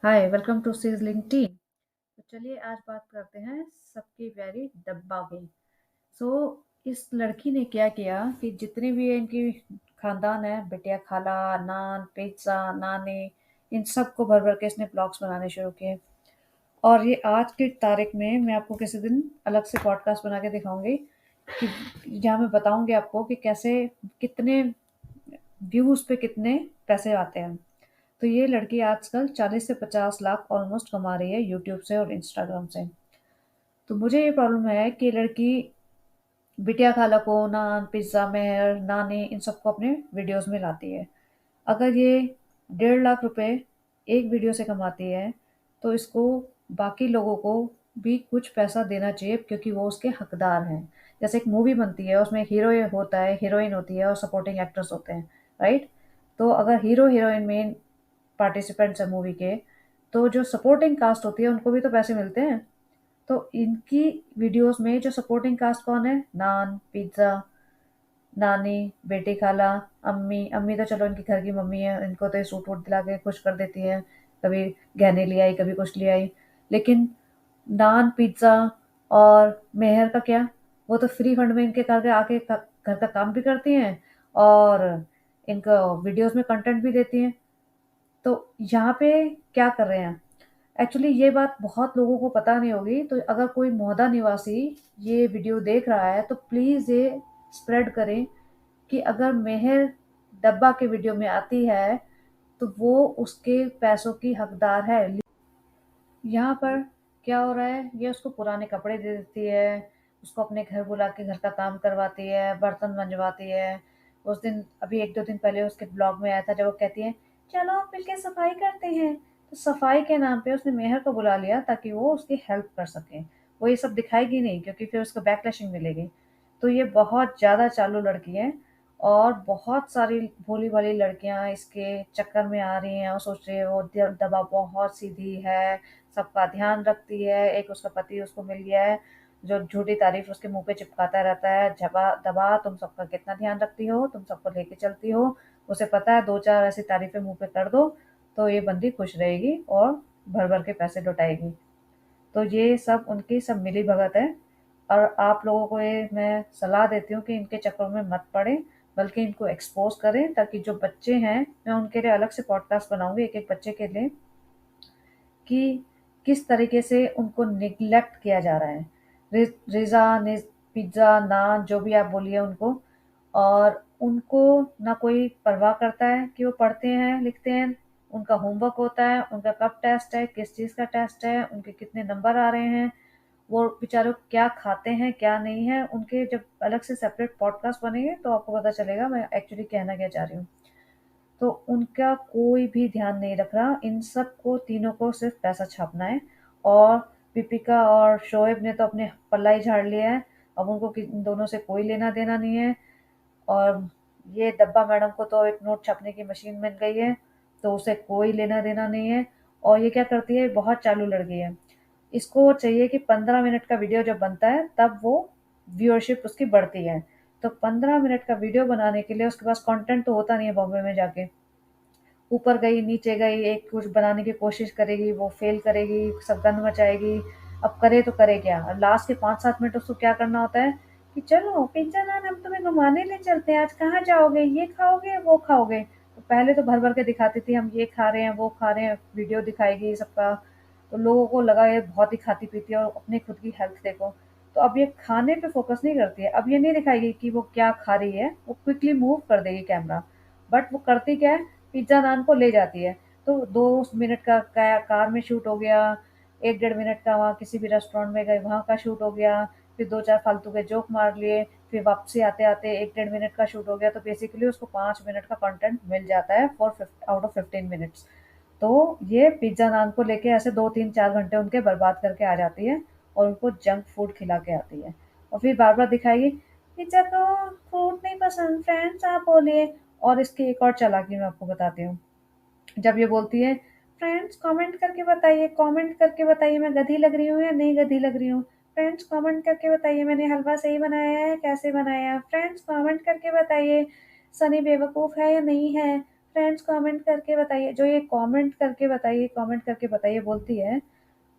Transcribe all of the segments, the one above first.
Hi welcome to sizzling tea. तो चलिए आज बात करते हैं सबकी प्यारी डब्बा की। सो इस लड़की ने क्या किया कि जितने भी इनकी खानदान है, बिटिया, खाला, नान, पिज्ज़ा, नानी, इन सबको भर भर के इसने ब्लॉग्स बनाने शुरू किए। और ये आज की तारीख में मैं आपको किसी दिन अलग से पॉडकास्ट बना के दिखाऊंगी कि जहाँ मैं बताऊंगी आपको कि कैसे कितने व्यूज़ पे कितने पैसे आते हैं। तो ये लड़की आजकल 40 से 50 लाख ऑलमोस्ट कमा रही है यूट्यूब से और इंस्टाग्राम से। तो मुझे ये प्रॉब्लम है कि लड़की बिटिया खाला को नान, पिज्ज़ा, मेहर, नानी इन सबको अपने वीडियोस में लाती है। अगर ये 1.5 लाख रुपए एक वीडियो से कमाती है तो इसको बाकी लोगों को भी कुछ पैसा देना चाहिए क्योंकि वो उसके हकदार हैं। जैसे एक मूवी बनती है, उसमें हीरो होता है, हीरोइन होती है और सपोर्टिंग एक्टर्स होते हैं, राइट? तो अगर हीरो हीरोइन मेन पार्टिसिपेंट्स हैं मूवी के, तो जो सपोर्टिंग कास्ट होती है उनको भी तो पैसे मिलते हैं। तो इनकी वीडियोस में जो सपोर्टिंग कास्ट कौन है? नान, पिज्ज़ा, नानी, बेटी, खाला, अम्मी। अम्मी तो चलो इनकी घर की मम्मी है, इनको तो ये सूट वूट दिला के खुश कर देती है, कभी गहने ले आई, कभी कुछ ले आई। लेकिन नान, पिज्ज़ा और मेहर का क्या? वो तो फ्री फंड में इनके घर के आके घर का काम भी करती हैं और इनको वीडियोस में कंटेंट भी देती हैं। तो यहाँ पे क्या कर रहे हैं? एक्चुअली ये बात बहुत लोगों को पता नहीं होगी, तो अगर कोई मोहदा निवासी ये वीडियो देख रहा है तो प्लीज़ ये स्प्रेड करें कि अगर मेहर डब्बा के वीडियो में आती है तो वो उसके पैसों की हकदार है। यहाँ पर क्या हो रहा है, ये उसको पुराने कपड़े दे देती है, उसको अपने घर बुला के घर का काम करवाती है, बर्तन मंजवाती है। उस दिन अभी 1-2 दिन पहले उसके ब्लॉग में आया था जब वो कहती है, चलो आप मिलके सफाई करते हैं। तो सफाई के नाम पे उसने मेहर को बुला लिया ताकि वो उसकी हेल्प कर सके। वो ये सब दिखाएगी नहीं क्योंकि फिर उसको बैकलैशिंग मिलेगी। तो ये बहुत ज़्यादा चालू लड़की है और बहुत सारी भोली-भाली लड़कियाँ इसके चक्कर में आ रही हैं और सोच रही है वो दबा बहुत सीधी है, सबका ध्यान रखती है। एक उसका पति उसको मिल गया है जो झूठी तारीफ उसके मुंह पे चिपकाता रहता है, झबा दबा तुम सबका कितना ध्यान रखती हो, तुम सबको लेके चलती हो। उसे पता है 2-4 ऐसी तारीफें मुंह पे कर दो तो ये बंदी खुश रहेगी और भर भर के पैसे लुटाएगी। तो ये सब उनकी सब मिली भगत है। और आप लोगों को ये मैं सलाह देती हूँ कि इनके चक्कर में मत पड़े, बल्कि इनको एक्सपोज करें ताकि जो बच्चे हैं, मैं उनके लिए अलग से पॉडकास्ट बनाऊंगी एक एक बच्चे के लिए कि किस तरीके से उनको निग्लेक्ट किया जा रहा है। रिज़ा, पिज़्ज़ा, नान जो भी आप बोलिए उनको, और उनको ना कोई परवाह करता है कि वो पढ़ते हैं, लिखते हैं, उनका होमवर्क होता है, उनका कब टेस्ट है, किस चीज़ का टेस्ट है, उनके कितने नंबर आ रहे हैं, वो बेचारे क्या खाते हैं, क्या नहीं है। उनके जब अलग से सेपरेट पॉडकास्ट बनेंगे तो आपको पता चलेगा मैं एक्चुअली कहना क्या चाह रही हूँ। तो उनका कोई भी ध्यान नहीं रख रहा, इन सबको तीनों को सिर्फ पैसा छापना है। और दीपिका और शोएब ने तो अपने पल्ला ही झाड़ लिया है, अब उनको इन दोनों से कोई लेना देना नहीं है। और ये डब्बा मैडम को तो एक नोट छापने की मशीन मिल गई है, तो उसे कोई लेना देना नहीं है। और ये क्या करती है, बहुत चालू लड़की है। इसको चाहिए कि 15 मिनट का वीडियो जब बनता है तब वो व्यूअरशिप उसकी बढ़ती है। तो 15 मिनट का वीडियो बनाने के लिए उसके पास कंटेंट तो होता नहीं है बॉम्बे में जाके। ऊपर गई, नीचे गई, एक कुछ बनाने की कोशिश करेगी, वो फेल करेगी, सब गंद मचाएगी। अब करे तो करे क्या? और लास्ट के 5-7 मिनट उसको क्या करना होता है कि चलो पिज्जा नान हम तुम्हें घुमाने ले चलते हैं, आज कहाँ जाओगे, ये खाओगे वो खाओगे। तो पहले तो भर भर के दिखाती थी हम ये खा रहे हैं वो खा रहे हैं, वीडियो दिखाएगी सबका। तो लोगों को लगा ये बहुत ही खाती पीती है और अपनी खुद की हेल्थ देखो। तो अब ये खाने पे फोकस नहीं करती है, अब ये नहीं दिखाएगी कि वो क्या खा रही है, वो क्विकली मूव कर देगी कैमरा। बट वो करती क्या है, पिज्ज़ा नान को ले जाती है। तो 2 मिनट का कार में शूट हो गया, 1-1.5 मिनट का वहाँ किसी भी रेस्टोरेंट में गए वहाँ का शूट हो गया, फिर 2-4 फालतू के जोक मार लिए, फिर वापसी आते आते 1-1.5 मिनट का शूट हो गया। तो बेसिकली उसको 5 मिनट का कंटेंट मिल जाता है फॉर आउट ऑफ 15 मिनट्स। तो ये पिज्ज़ा नान को लेके ऐसे 2-3-4 घंटे उनके बर्बाद करके आ जाती है और उनको जंक फूड खिला के आती है। और फिर बार बार दिखाएगी, पिज्ज़ा तो फूड नहीं पसंद, फ्रेंड्स आप बोलिए। और इसकी एक और चालाकी मैं आपको बताती हूँ। जब ये बोलती है, फ्रेंड्स कमेंट करके बताइए, कमेंट करके बताइए मैं गधी लग रही हूँ या नहीं गधी लग रही हूँ। फ्रेंड्स कमेंट करके बताइए मैंने हलवा सही बनाया है, कैसे बनाया है। फ्रेंड्स कमेंट करके बताइए सनी बेवकूफ़ है या नहीं है। फ्रेंड्स कमेंट करके बताइए, जो ये कमेंट करके बताइए बोलती है,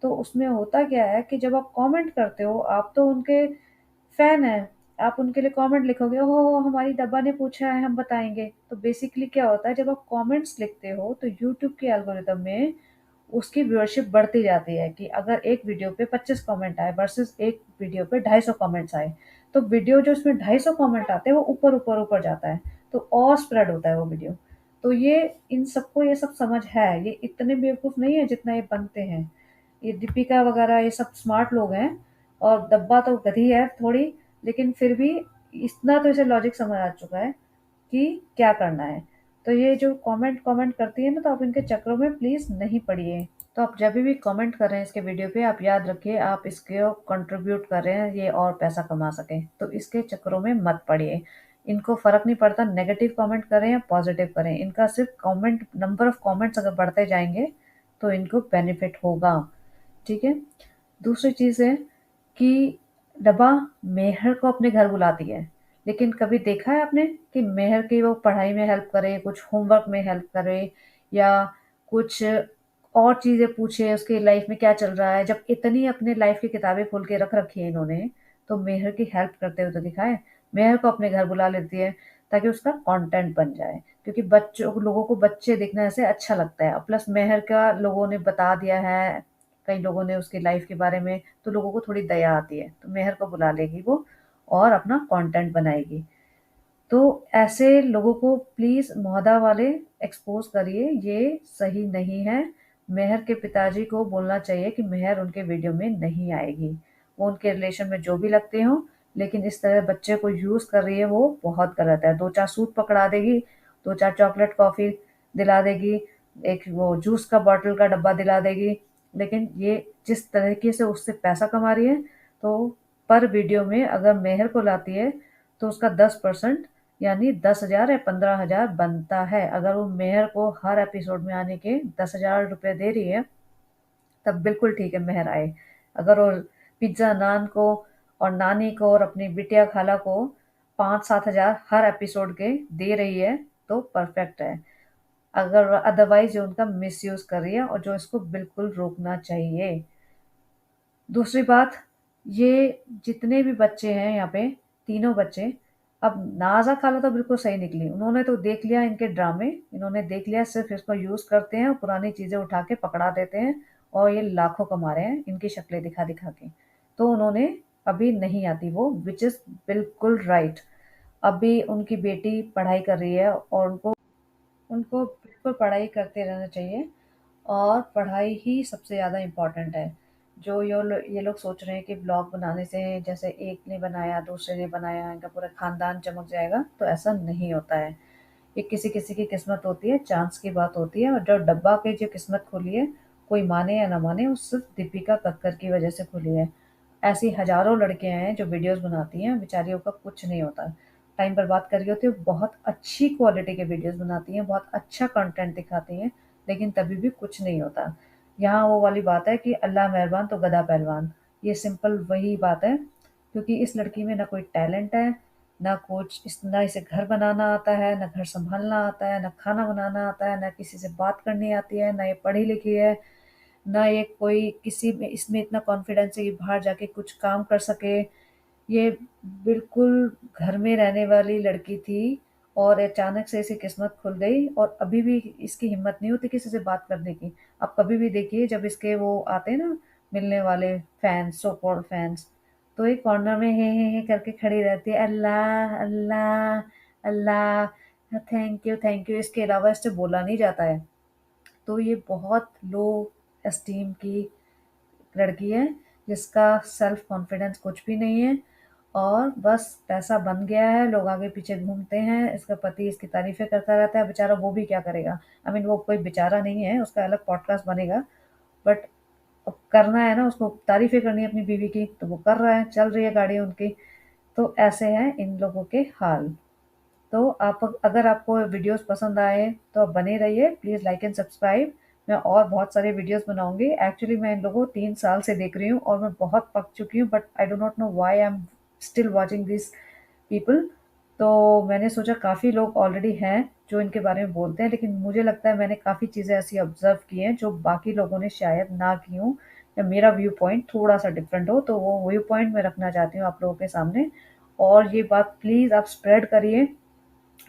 तो उसमें होता क्या है कि जब आप कमेंट करते हो, आप तो उनके फैन हैं, आप उनके लिए कमेंट लिखोगे, ओहो हमारी डब्बा ने पूछा है हम बताएंगे। तो बेसिकली क्या होता है, जब आप कमेंट्स लिखते हो तो यूट्यूब के एल्गोरिदम में उसकी व्यूअरशिप बढ़ती जाती है कि अगर एक वीडियो पे 25 कमेंट आए वर्सेस एक वीडियो पे 250 कमेंट्स आए, तो वीडियो जो उसमें 250 कमेंट आते हैं वो ऊपर ऊपर ऊपर जाता है, तो और स्प्रेड होता है वो वीडियो। तो ये इन सबको ये सब समझ है, ये इतने बेवकूफ़ नहीं है जितना ये बनते हैं। ये दीपिका वगैरह ये सब स्मार्ट लोग हैं, और डब्बा तो गधी है थोड़ी, लेकिन फिर भी इतना तो इसे लॉजिक समझ आ चुका है कि क्या करना है। तो ये जो कमेंट कमेंट करती है ना, तो आप इनके चक्रों में प्लीज़ नहीं पड़िए। तो आप जब भी कमेंट कर रहे हैं इसके वीडियो पे, आप याद रखिए आप इसके कंट्रीब्यूट कर रहे हैं ये और पैसा कमा सके, तो इसके चक्रों में मत पड़िए। इनको फ़र्क नहीं पड़ता नेगेटिव कमेंट करें या पॉजिटिव करें, इनका सिर्फ कमेंट नंबर ऑफ कमेंट्स अगर बढ़ते जाएंगे तो इनको बेनिफिट होगा। ठीक है। दूसरी चीज़ है कि डब्बा मेहर को अपने घर बुलाती है, लेकिन कभी देखा है आपने कि मेहर की वो पढ़ाई में हेल्प करे, कुछ होमवर्क में हेल्प करे, या कुछ और चीज़ें पूछे उसकी लाइफ में क्या चल रहा है। जब इतनी अपने लाइफ की किताबें खोल के रख रखी है इन्होंने, तो मेहर की हेल्प करते हुए तो दिखाए। मेहर को अपने घर बुला लेती है ताकि उसका कंटेंट बन जाए, क्योंकि बच्चों लोगों को बच्चे देखने से अच्छा लगता है। प्लस मेहर का लोगों ने बता दिया है, कई लोगों ने उसकी लाइफ के बारे में, तो लोगों को थोड़ी दया आती है, तो मेहर को बुला लेगी वो और अपना कंटेंट बनाएगी। तो ऐसे लोगों को प्लीज़ मोहद्दा वाले एक्सपोज़ करिए, ये सही नहीं है। मेहर के पिताजी को बोलना चाहिए कि मेहर उनके वीडियो में नहीं आएगी। वो उनके रिलेशन में जो भी लगते हों, लेकिन इस तरह बच्चे को यूज़ कर रही है वो बहुत गलत है। 2-4 सूट पकड़ा देगी, 2-4 चॉकलेट कॉफ़ी दिला देगी, एक वो जूस का बॉटल का डब्बा दिला देगी, लेकिन ये जिस तरीके से उससे पैसा कमा रही है, तो पर वीडियो में अगर मेहर को लाती है, तो उसका 10% यानी 10,000 या 15,000 बनता है। अगर वो मेहर को हर एपिसोड में आने के 10,000 रुपए दे रही है, तब बिल्कुल ठीक है मेहर आए। अगर वो पिज्ज़ा नान को और नानी को और अपनी बिटिया खाला को 5-7 हज़ार हर एपिसोड के दे रही है, तो परफेक्ट है। अगर अदरवाइज जो उनका मिसयूज कर रही है, और जो इसको बिल्कुल रोकना चाहिए। दूसरी बात, ये जितने भी बच्चे हैं यहाँ पे, तीनों बच्चे, अब नाज़ा खाला तो बिल्कुल सही निकली। उन्होंने तो देख लिया इनके ड्रामे, इन्होंने देख लिया सिर्फ़ इसको यूज़ करते हैं और पुरानी चीज़ें उठा के पकड़ा देते हैं, और ये लाखों कमा रहे हैं इनकी शक्लें दिखा-दिखा के। तो उन्होंने अभी नहीं आती वो, व्हिच इज़ बिल्कुल राइट। अभी उनकी बेटी पढ़ाई कर रही है और उनको उनको बिल्कुल पढ़ाई करते रहना चाहिए, और पढ़ाई ही सबसे ज़्यादा इम्पोर्टेंट है। जो ये लोग सोच रहे हैं कि ब्लॉग बनाने से जैसे एक ने बनाया, दूसरे ने बनाया, इनका पूरा ख़ानदान चमक जाएगा, तो ऐसा नहीं होता है। ये किसी-किसी की किस्मत होती है, चांस की बात होती है, और जो डब्बा की जो किस्मत खुली है, कोई माने या ना माने, वो सिर्फ़ दीपिका कक्कर की वजह से खुली है। ऐसी हज़ारों लड़कियाँ हैं जो वीडियोज़ बनाती हैं, बेचारियों का कुछ नहीं होता। टाइम बर्बाद कर रही होती है, बहुत अच्छी क्वालिटी के वीडियोज़ बनाती हैं, बहुत अच्छा कंटेंट दिखाती हैं, लेकिन तभी भी कुछ नहीं होता। यहाँ वो वाली बात है कि अल्लाह मेहरबान तो गधा पहलवान, ये सिंपल वही बात है, क्योंकि इस लड़की में ना कोई टैलेंट है, ना कुछ ना इसे घर बनाना आता है, ना घर सँभालना आता है, ना खाना बनाना आता है, ना किसी से बात करनी आती है, ना ये पढ़ी-लिखी है, ना ये कोई किसी में इसमें इतना कॉन्फिडेंस है कि बाहर जाके कुछ काम कर सके। ये बिल्कुल घर में रहने वाली लड़की थी, और अचानक से इसकी किस्मत खुल गई, और अभी भी इसकी हिम्मत नहीं होती किसी से बात करने की। आप कभी भी देखिए जब इसके वो आते हैं ना मिलने वाले फैन्स, सो कॉल्ड फैन्स, तो ये कॉर्नर में हे करके खड़ी रहती है, अल्लाह अल्लाह अल्लाह, थैंक यू, इसके अलावा इससे बोला नहीं जाता है। तो ये बहुत लो एस्टीम की लड़की है, जिसका सेल्फ कॉन्फिडेंस कुछ भी नहीं है, और बस पैसा बन गया है, लोग आगे पीछे घूमते हैं, इसका पति इसकी तारीफ़ें करता रहता है, बेचारा वो भी क्या करेगा? आई मीन वो कोई बेचारा नहीं है, उसका अलग पॉडकास्ट बनेगा, बट अब करना है ना उसको, तारीफ़ें करनी है अपनी बीवी की, तो वो कर रहा है, चल रही है गाड़ी उनकी। तो ऐसे हैं इन लोगों के हाल। तो आप अगर आपको वीडियोस पसंद आए तो आप बने रहिए, प्लीज़ लाइक एंड सब्सक्राइब। मैं और बहुत सारे वीडियोस बनाऊंगी। एक्चुअली मैं इन लोगों को 3 साल से देख रही हूँ, और मैं बहुत पक चुकी हूँ, but I do not know why I am still watching this people. तो मैंने सोचा काफ़ी लोग ऑलरेडी हैं जो इनके बारे में बोलते हैं, लेकिन मुझे लगता है मैंने काफ़ी चीज़ें ऐसी ऑब्ज़र्व की हैं जो बाकी लोगों ने शायद ना की हों, या मेरा व्यू पॉइंट थोड़ा-सा डिफरेंट हो, तो वो व्यू पॉइंट मैं रखना चाहती हूँ आप लोगों के सामने। और ये बात प्लीज़ आप स्प्रेड करिए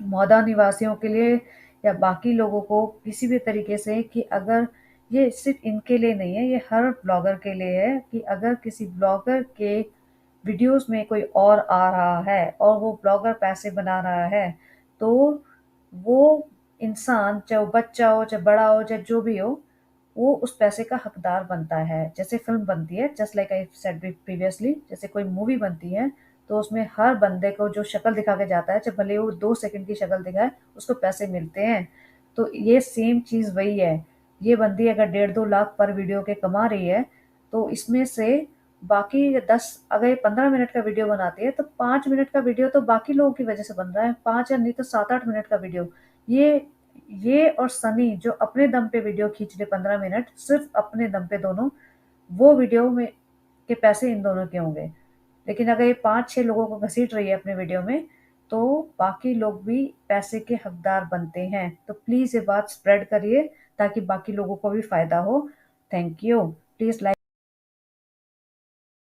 मौदा निवासियों के लिए या बाकी लोगों को किसी भी तरीके से, कि अगर ये सिर्फ इनके लिए नहीं है, ये हर ब्लॉगर के लिए है, कि अगर किसी ब्लॉगर के वीडियोस में कोई और आ रहा है और वो ब्लॉगर पैसे बना रहा है, तो वो इंसान, चाहे वो बच्चा हो, चाहे बड़ा हो, चाहे जो भी हो, वो उस पैसे का हकदार बनता है। जैसे फ़िल्म बनती है, just like I said previously, जैसे कोई मूवी बनती है, तो उसमें हर बंदे को जो शक्ल दिखा के जाता है, चाहे भले वो 2 सेकंड की शक्ल दिखाए, उसको पैसे मिलते हैं। तो ये सेम चीज़ वही है। ये बंदी अगर डेढ़ 2 लाख पर वीडियो के कमा रही है, तो इसमें से बाकी 10, अगर ये 15 मिनट का वीडियो बनाती है, तो 5 मिनट का वीडियो तो बाकी लोगों की वजह से बन रहा है। 5 या नहीं तो 7-8 मिनट का वीडियो। ये ये और सनी जो अपने दम पे वीडियो खींच ले 15 मिनट, सिर्फ़ अपने दम पे दोनों, वो वीडियो में के पैसे इन दोनों के होंगे। लेकिन अगर ये 5-6 लोगों को घसीट रही है अपने वीडियो में, तो बाकी लोग भी पैसे के हकदार बनते हैं। तो प्लीज़ ये बात स्प्रेड करिए ताकि बाकी लोगों को भी फ़ायदा हो। Thank you. Please like